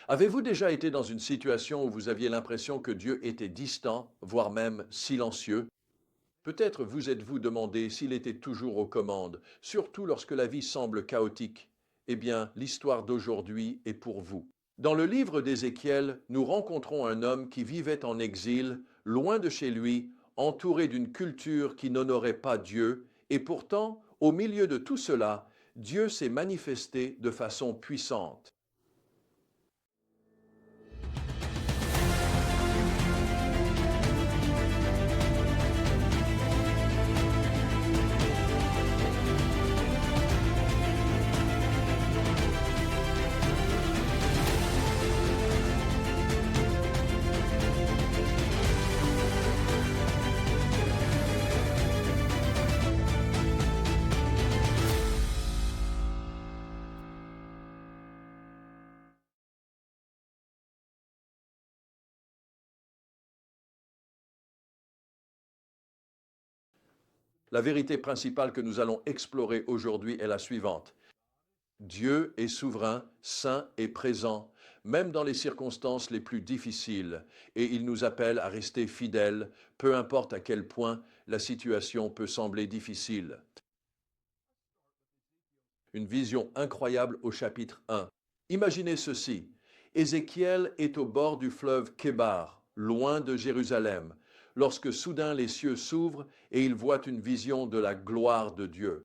Avez-vous déjà été dans une situation où vous aviez l'impression que Dieu était distant, voire même silencieux? Peut-être vous êtes-vous demandé s'il était toujours aux commandes, surtout lorsque la vie semble chaotique. Eh bien, l'histoire d'aujourd'hui est pour vous. Dans le livre d'Ézéchiel, nous rencontrons un homme qui vivait en exil, loin de chez lui, entouré d'une culture qui n'honorait pas Dieu, et pourtant, au milieu de tout cela, Dieu s'est manifesté de façon puissante. La vérité principale que nous allons explorer aujourd'hui est la suivante. Dieu est souverain, saint et présent, même dans les circonstances les plus difficiles, et il nous appelle à rester fidèles, peu importe à quel point la situation peut sembler difficile. Une vision incroyable au chapitre 1. Imaginez ceci. Ézéchiel est au bord du fleuve Kébar, loin de Jérusalem, lorsque soudain les cieux s'ouvrent et il voit une vision de la gloire de Dieu.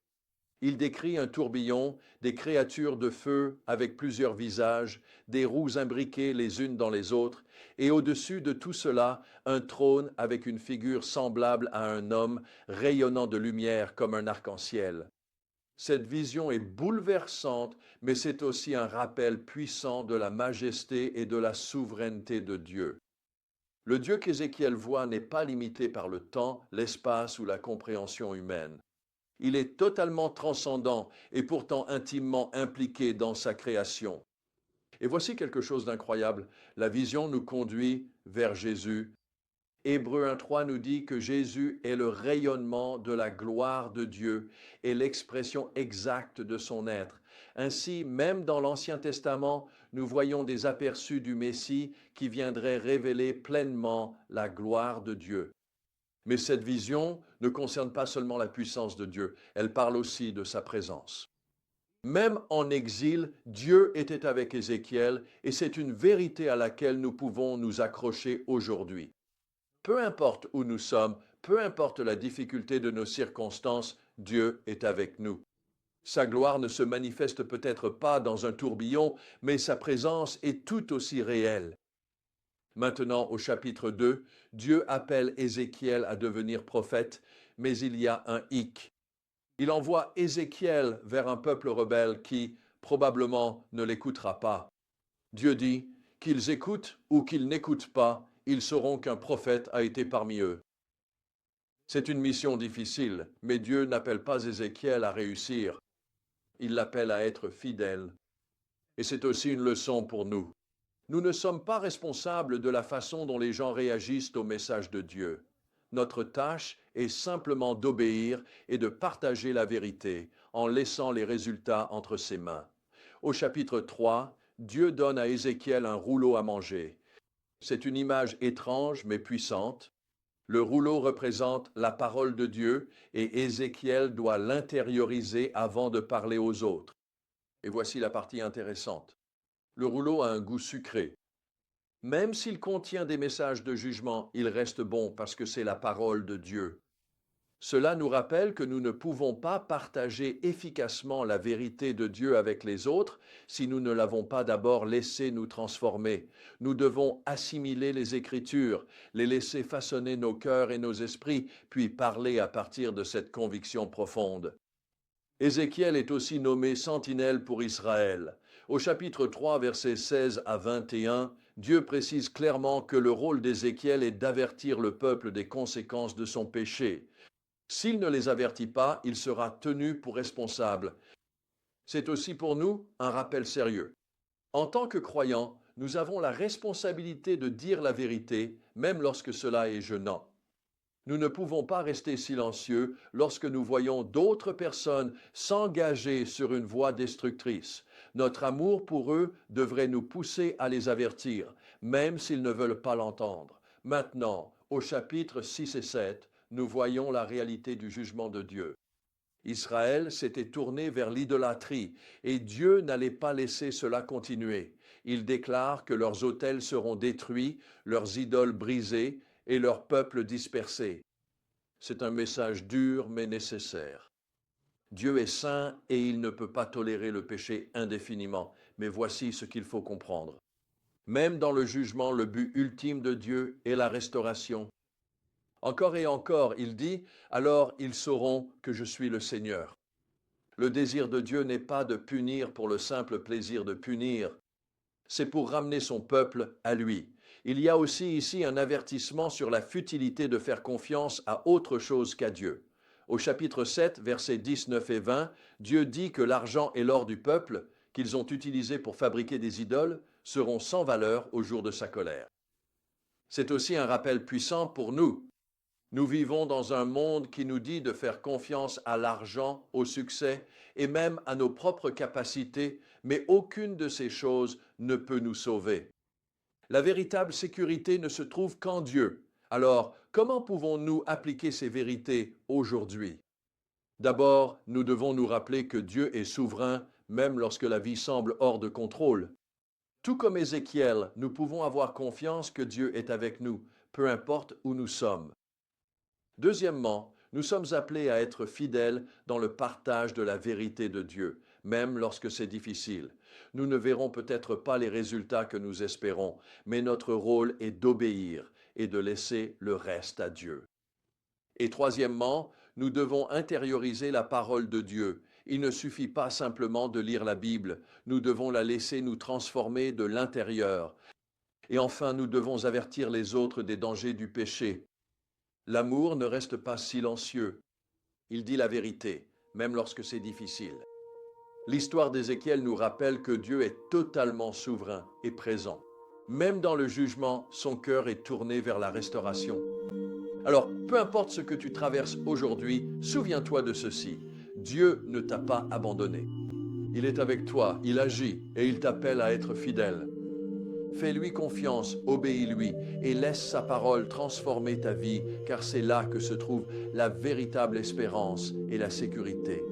Il décrit un tourbillon, des créatures de feu avec plusieurs visages, des roues imbriquées les unes dans les autres, et au-dessus de tout cela, un trône avec une figure semblable à un homme, rayonnant de lumière comme un arc-en-ciel. Cette vision est bouleversante, mais c'est aussi un rappel puissant de la majesté et de la souveraineté de Dieu. Le Dieu qu'Ézéchiel voit n'est pas limité par le temps, l'espace ou la compréhension humaine. Il est totalement transcendant et pourtant intimement impliqué dans sa création. Et voici quelque chose d'incroyable. La vision nous conduit vers Jésus. Hébreux 1.3 nous dit que Jésus est le rayonnement de la gloire de Dieu et l'expression exacte de son être. Ainsi, même dans l'Ancien Testament, nous voyons des aperçus du Messie qui viendraient révéler pleinement la gloire de Dieu. Mais cette vision ne concerne pas seulement la puissance de Dieu, elle parle aussi de sa présence. Même en exil, Dieu était avec Ézéchiel et c'est une vérité à laquelle nous pouvons nous accrocher aujourd'hui. Peu importe où nous sommes, peu importe la difficulté de nos circonstances, Dieu est avec nous. Sa gloire ne se manifeste peut-être pas dans un tourbillon, mais sa présence est tout aussi réelle. Maintenant, au chapitre 2, Dieu appelle Ézéchiel à devenir prophète, mais il y a un hic. Il envoie Ézéchiel vers un peuple rebelle qui, probablement, ne l'écoutera pas. Dieu dit, qu'ils écoutent ou qu'ils n'écoutent pas, ils sauront qu'un prophète a été parmi eux. C'est une mission difficile, mais Dieu n'appelle pas Ézéchiel à réussir. Il l'appelle à être fidèle. Et c'est aussi une leçon pour nous. Nous ne sommes pas responsables de la façon dont les gens réagissent au message de Dieu. Notre tâche est simplement d'obéir et de partager la vérité en laissant les résultats entre ses mains. Au chapitre 3, Dieu donne à Ézéchiel un rouleau à manger. C'est une image étrange mais puissante. Le rouleau représente la parole de Dieu et Ézéchiel doit l'intérioriser avant de parler aux autres. Et voici la partie intéressante. Le rouleau a un goût sucré. Même s'il contient des messages de jugement, il reste bon parce que c'est la parole de Dieu. Cela nous rappelle que nous ne pouvons pas partager efficacement la vérité de Dieu avec les autres si nous ne l'avons pas d'abord laissé nous transformer. Nous devons assimiler les Écritures, les laisser façonner nos cœurs et nos esprits, puis parler à partir de cette conviction profonde. Ézéchiel est aussi nommé sentinelle pour Israël. Au chapitre 3, versets 16 à 21, Dieu précise clairement que le rôle d'Ézéchiel est d'avertir le peuple des conséquences de son péché. S'il ne les avertit pas, il sera tenu pour responsable. C'est aussi pour nous un rappel sérieux. En tant que croyants, nous avons la responsabilité de dire la vérité, même lorsque cela est gênant. Nous ne pouvons pas rester silencieux lorsque nous voyons d'autres personnes s'engager sur une voie destructrice. Notre amour pour eux devrait nous pousser à les avertir, même s'ils ne veulent pas l'entendre. Maintenant, au chapitre 6 et 7, nous voyons la réalité du jugement de Dieu. Israël s'était tourné vers l'idolâtrie et Dieu n'allait pas laisser cela continuer. Il déclare que leurs autels seront détruits, leurs idoles brisées et leur peuple dispersé. C'est un message dur mais nécessaire. Dieu est saint et il ne peut pas tolérer le péché indéfiniment, mais voici ce qu'il faut comprendre. Même dans le jugement, le but ultime de Dieu est la restauration. Encore et encore, il dit, alors ils sauront que je suis le Seigneur. Le désir de Dieu n'est pas de punir pour le simple plaisir de punir, c'est pour ramener son peuple à lui. Il y a aussi ici un avertissement sur la futilité de faire confiance à autre chose qu'à Dieu. Au chapitre 7, versets 10, 9 et 20, Dieu dit que l'argent et l'or du peuple, qu'ils ont utilisés pour fabriquer des idoles, seront sans valeur au jour de sa colère. C'est aussi un rappel puissant pour nous. Nous vivons dans un monde qui nous dit de faire confiance à l'argent, au succès et même à nos propres capacités, mais aucune de ces choses ne peut nous sauver. La véritable sécurité ne se trouve qu'en Dieu. Alors, comment pouvons-nous appliquer ces vérités aujourd'hui? D'abord, nous devons nous rappeler que Dieu est souverain, même lorsque la vie semble hors de contrôle. Tout comme Ézéchiel, nous pouvons avoir confiance que Dieu est avec nous, peu importe où nous sommes. Deuxièmement, nous sommes appelés à être fidèles dans le partage de la vérité de Dieu, même lorsque c'est difficile. Nous ne verrons peut-être pas les résultats que nous espérons, mais notre rôle est d'obéir et de laisser le reste à Dieu. Et troisièmement, nous devons intérioriser la parole de Dieu. Il ne suffit pas simplement de lire la Bible, nous devons la laisser nous transformer de l'intérieur. Et enfin, nous devons avertir les autres des dangers du péché. L'amour ne reste pas silencieux. Il dit la vérité, même lorsque c'est difficile. L'histoire d'Ézéchiel nous rappelle que Dieu est totalement souverain et présent. Même dans le jugement, son cœur est tourné vers la restauration. Alors, peu importe ce que tu traverses aujourd'hui, souviens-toi de ceci. Dieu ne t'a pas abandonné. Il est avec toi, il agit et il t'appelle à être fidèle. Fais-lui confiance, obéis-lui et laisse sa parole transformer ta vie, car c'est là que se trouve la véritable espérance et la sécurité.